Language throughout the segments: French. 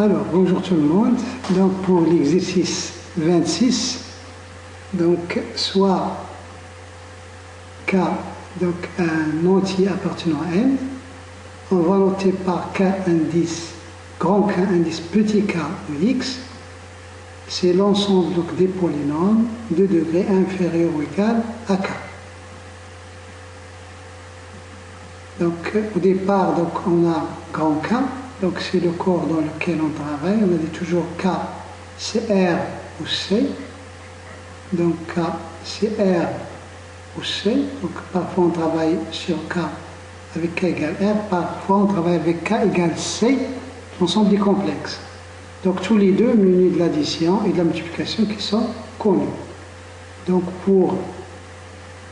Alors, bonjour tout le monde. Donc, pour l'exercice 26, donc, soit K, donc un entier appartenant à N, on va noter par K indice, grand K indice, petit K de X, c'est l'ensemble donc, des polynômes de degré inférieur ou égal à K. Donc, au départ, donc, on a grand K, donc c'est le corps dans lequel on travaille. On a dit toujours K, c'est R ou C. Donc, K, c'est R ou C. Donc, parfois, on travaille sur K avec K égale R. Parfois, on travaille avec K égale C, l'ensemble des complexes. Donc, tous les deux munis de l'addition et de la multiplication qui sont connus. Donc, pour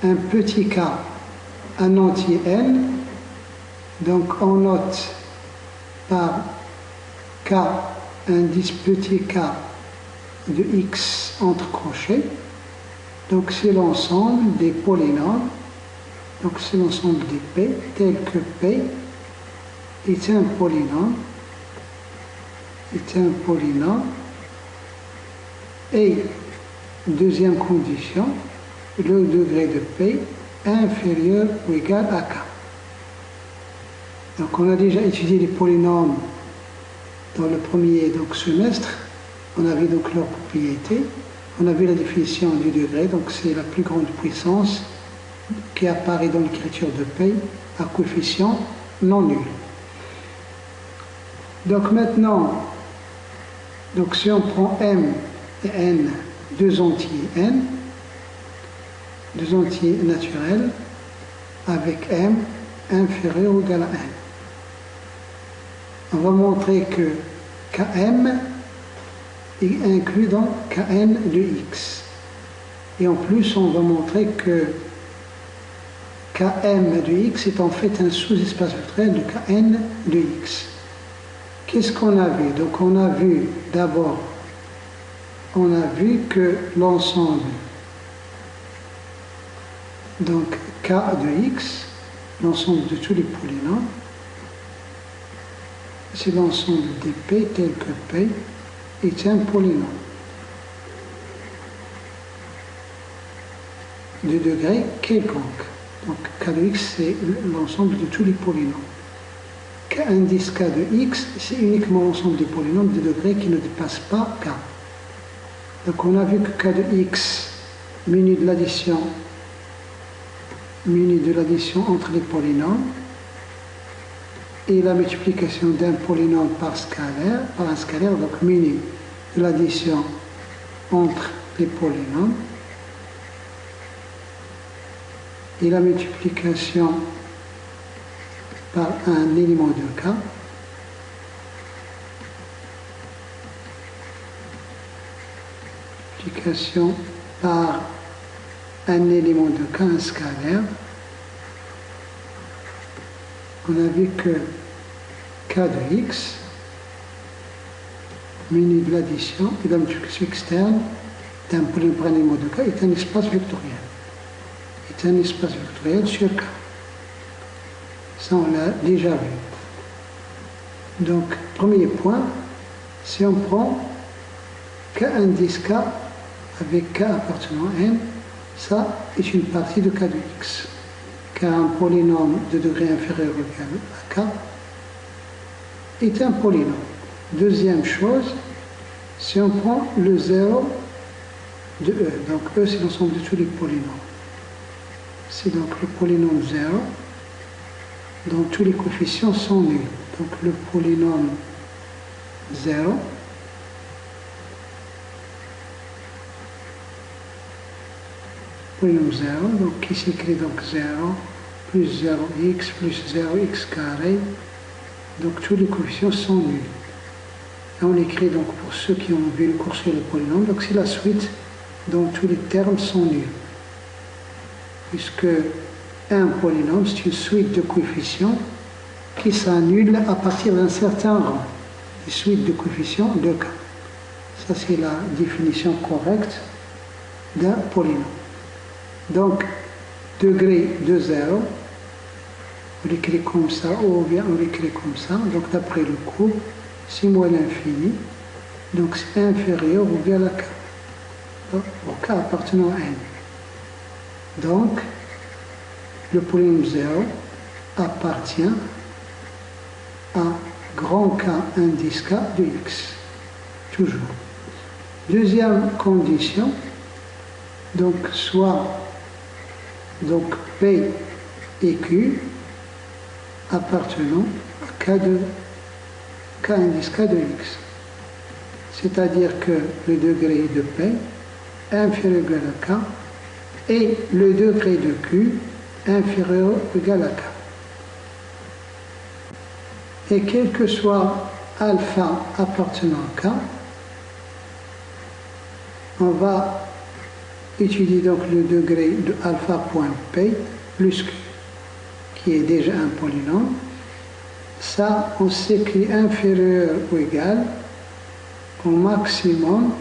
un petit K, un entier N, donc on note par K indice petit K de X entre crochets. Donc c'est l'ensemble des polynômes. Donc c'est l'ensemble des P, tel que P est un polynôme. Et deuxième condition, le degré de P inférieur ou égal à K. Donc on a déjà étudié les polynômes dans le premier semestre. On a vu donc leurs propriétés. On a vu la définition du degré, donc c'est la plus grande puissance qui apparaît dans l'écriture de P à coefficient non nul. Donc maintenant, donc si on prend M et N, deux entiers N, deux entiers naturels, avec M inférieur ou égal à N. On va montrer que Km est inclus dans Kn de X. Et en plus, on va montrer que Km de X est en fait un sous-espace vectoriel de Kn de X. Qu'est-ce qu'on a vu? Donc on a vu d'abord, on a vu que l'ensemble, donc K de X, l'ensemble de tous les polynômes, c'est l'ensemble des P tel que P est un polynôme de degré quelconque. Donc K de X, c'est l'ensemble de tous les polynômes. K indice K de X, c'est uniquement l'ensemble des polynômes de degré qui ne dépassent pas K. Donc on a vu que K de X, muni de l'addition entre les polynômes, et la multiplication d'un polynôme par un scalaire, donc muni de l'addition entre les polynômes, et la multiplication par un élément de K, multiplication par un élément de K, un scalaire. On a vu que K de X, muni de l'addition et de la multiplication externe d'un polynôme par un élément de K est un espace vectoriel. Est un espace vectoriel sur K. Ça, on l'a déjà vu. Donc, premier point, si on prend K indice K avec K appartenant à N, ça est une partie de K de X. Car un polynôme de degré inférieur ou égal à K est un polynôme. Deuxième chose, si on prend le 0 de E, donc E c'est l'ensemble de tous les polynômes. C'est donc le polynôme 0 dont tous les coefficients sont nuls. Donc le polynôme 0 polynôme 0, donc qui s'écrit donc 0 plus 0x plus 0x carré, donc tous les coefficients sont nuls. Et on écrit donc pour ceux qui ont vu le cours sur les polynômes, donc c'est la suite dont tous les termes sont nuls. Puisque un polynôme, c'est une suite de coefficients qui s'annulent à partir d'un certain rang. Une suite de coefficients de K. Ça c'est la définition correcte d'un polynôme. Donc, degré de 0, on l'écrit comme ça, ou bien on l'écrit comme ça. Donc, d'après le cours, c'est moins l'infini, donc c'est inférieur ou égal à k, au k appartenant à n. Donc, le polynôme 0 appartient à grand K indice K de x, toujours. Deuxième condition, donc soit donc P et Q appartenant à K indice K de x. C'est-à-dire que le degré de P est inférieur ou égal à K et le degré de Q inférieur ou égal à K. Et quel que soit alpha appartenant à K, on va étudier donc le degré de alpha point P plus Q, qui est déjà un polynôme. Ça, on sait qu'il est inférieur ou égal au maximum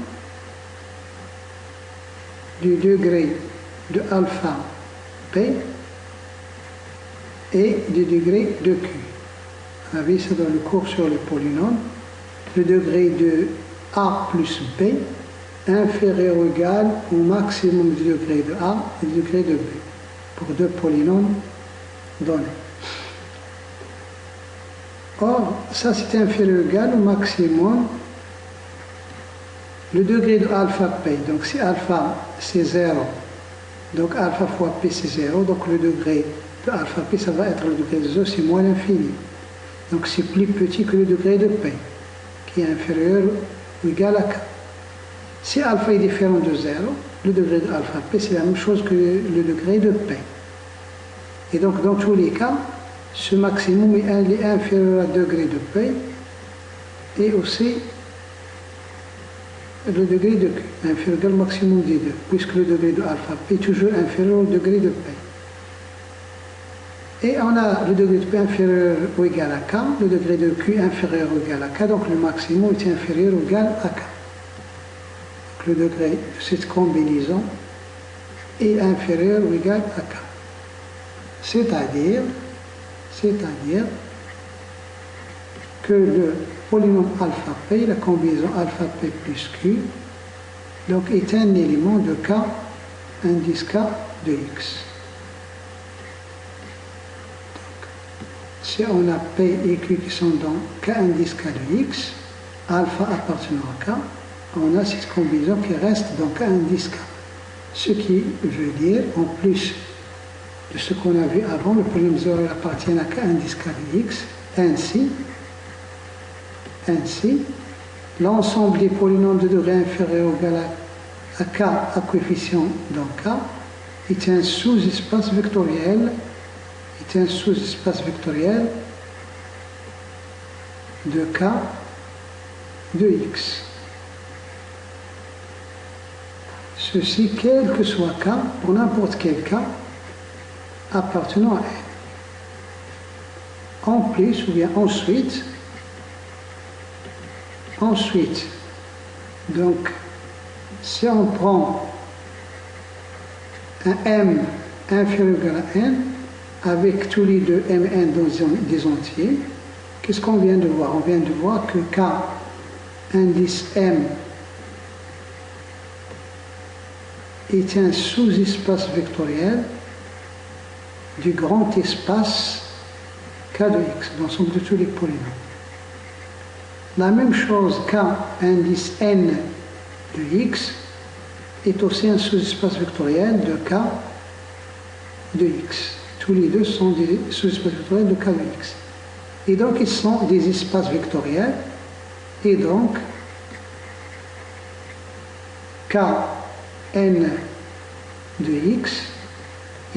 du degré de alpha P et du degré de Q. On a vu ça dans le cours sur les polynômes. Le degré de A plus B inférieur ou égal au maximum du degré de A et du degré de B pour deux polynômes donnés. Or, ça c'est inférieur ou égal au maximum le degré de alpha P. Donc si alpha c'est 0, donc alpha fois P c'est 0, donc le degré de alpha P ça va être le degré de 0, c'est moins l'infini. Donc c'est plus petit que le degré de P, qui est inférieur ou égal à K. Si alpha est différent de 0, le degré de alpha P c'est la même chose que le degré de P. Et donc dans tous les cas, ce maximum est inférieur au degré de P et aussi le degré de Q, inférieur au maximum des deux, puisque le degré de alpha P est toujours inférieur au degré de P. Et on a le degré de P inférieur ou égal à K, le degré de Q inférieur ou égal à K, donc le maximum est inférieur ou égal à K. Donc le degré de cette combinaison est inférieur ou égal à K. C'est-à-dire que le polynôme alpha P, la combinaison alpha P plus Q, donc est un élément de K indice K de x. Si on a P et Q qui sont dans K indice K de x, alpha appartenant à K, on a cette combinaison qui reste dans K indice K. Ce qui veut dire, en plus de ce qu'on a vu avant, le polynôme 0 appartient à K indice K de x, ainsi l'ensemble des polynômes de degré inférieur ou égal à K à coefficient dans K est un sous-espace vectoriel de K de x. Ceci, quel que soit K, pour n'importe quel K appartenant à N. En plus, ou bien ensuite, donc, si on prend un M inférieur ou égal à N, avec tous les deux Mn dans des entiers, qu'est-ce qu'on vient de voir? On vient de voir que K indice M est un sous-espace vectoriel du grand espace K de x, l'ensemble de tous les polynômes. La même chose, K indice N de x est aussi un sous-espace vectoriel de K de x. Tous les deux sont des sous-espaces vectoriels de K de x. Et donc, ils sont des espaces vectoriels. Et donc, Kn de x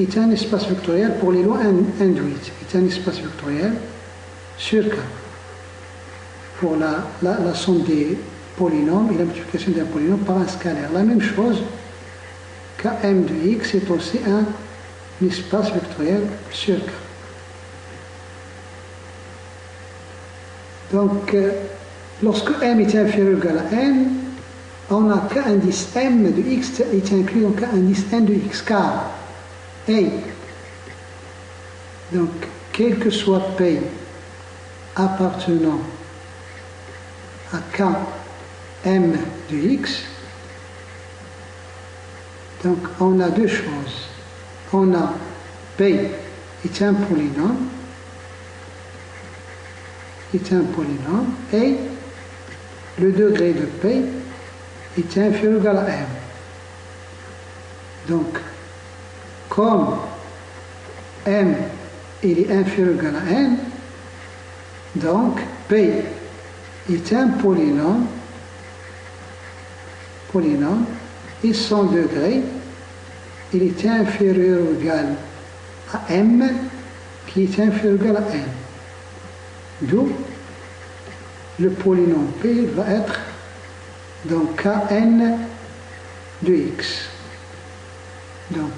est un espace vectoriel pour les lois induites. Est un espace vectoriel sur K. Pour la somme des polynômes et la multiplication d'un polynôme par un scalaire. La même chose, Km de x est aussi un espace vectoriel sur K. Donc, lorsque M est inférieur ou égal à N, on a K indice M de x est inclus dans K indice N de x, car donc, quel que soit P appartenant à Km de x. Donc on a deux choses. On a P est un polynôme, et le degré de P est inférieur ou égal à M. Donc, comme M il est inférieur ou égal à N, donc P est un polynôme, et son degré il est inférieur ou égal à M qui est inférieur ou égal à N. D'où le polynôme P va être donc Kn de x. Donc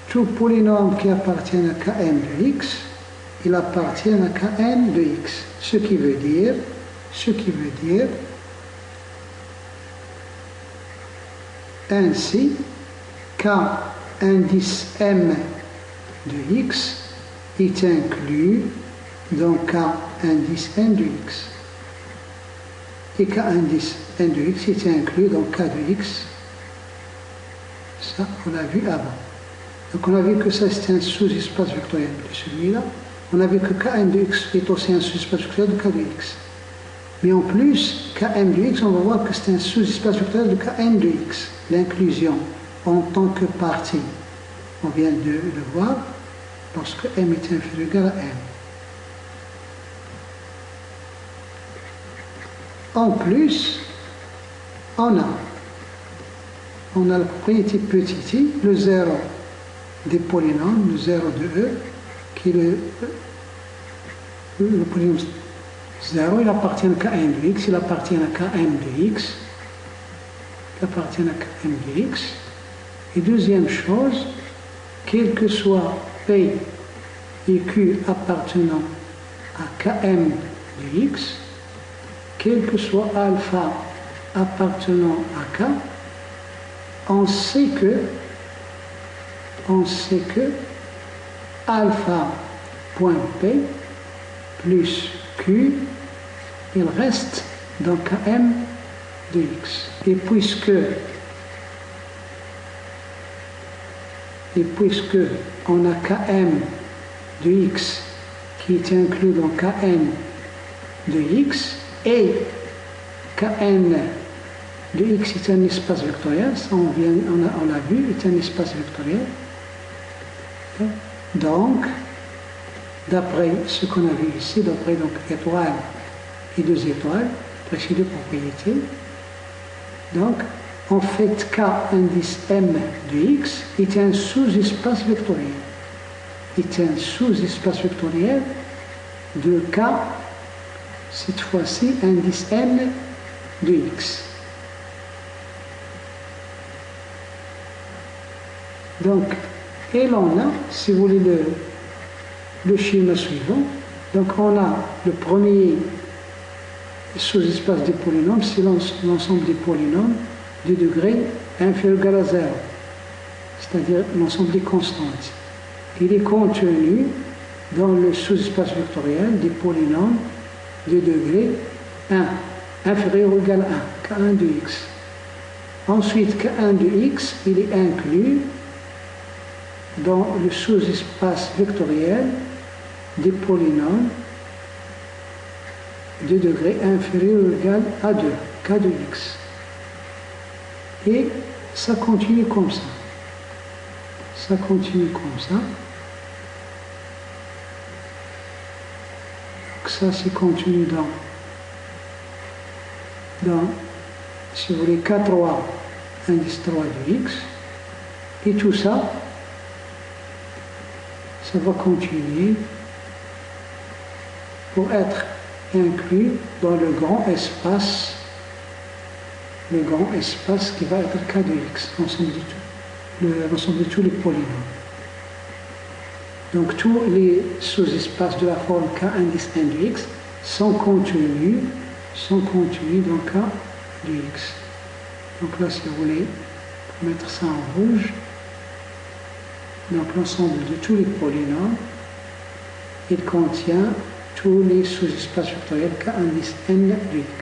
tout polynôme qui appartient à Kn de x, il appartient à Kn de x. Ce qui veut dire ainsi K indice M de x est inclus dans K indice N de x. Et K indice N de x est inclus dans K de x. Ça, on l'a vu avant. Donc on a vu que ça c'est un sous-espace vectoriel de celui-là. On a vu que Kn de x est aussi un sous-espace vectoriel de K de x. Mais en plus, Km de x, on va voir que c'est un sous-espace vectoriel de Kn de x. L'inclusion en tant que partie. On vient de le voir lorsque M est inférieur ou égal à M. En plus, on a la propriété petit i, le zéro des polynômes, le zéro de E, qui est le polynôme 0, il appartient à Kn de x, il appartient à Km de x, Et deuxième chose, quel que soit P et Q appartenant à Km de x, quel que soit alpha appartenant à K, on sait que alpha point P plus Q, il reste dans Km de x. Et puisque on a Km de x qui est inclus dans Kn de x, et Kn de x est un espace vectoriel, ça on l'a vu, est un espace vectoriel. Donc, d'après ce qu'on a vu ici, d'après donc étoile et deux étoiles, après ces deux propriétés, donc en fait K indice M de x est un sous-espace vectoriel. De K, cette fois-ci, indice N de x. Donc, et l'on a, si vous voulez, le schéma suivant. Donc, on a le premier sous-espace des polynômes, c'est l'ensemble des polynômes de degré inférieur ou égal à 0, c'est-à-dire l'ensemble des constantes. Il est contenu dans le sous-espace vectoriel des polynômes de degré 1, inférieur ou égal à 1, K1 de x. Ensuite, K1 de x, il est inclus dans le sous-espace vectoriel des polynômes de degré inférieur ou égal à 2, K de x. Et ça continue comme ça. Donc ça, c'est contenu dans, si vous voulez, K3, indice 3 de x. Et tout ça, ça va continuer pour être inclus dans le grand espace qui va être K de x, l'ensemble de tous les polynômes. Donc tous les sous-espaces de la forme K indice N de x sont contenus dans K de x. Donc là, si vous voulez mettre ça en rouge, donc l'ensemble de tous les polynômes, il contient tous les sous-espaces vectoriels K indice N de x.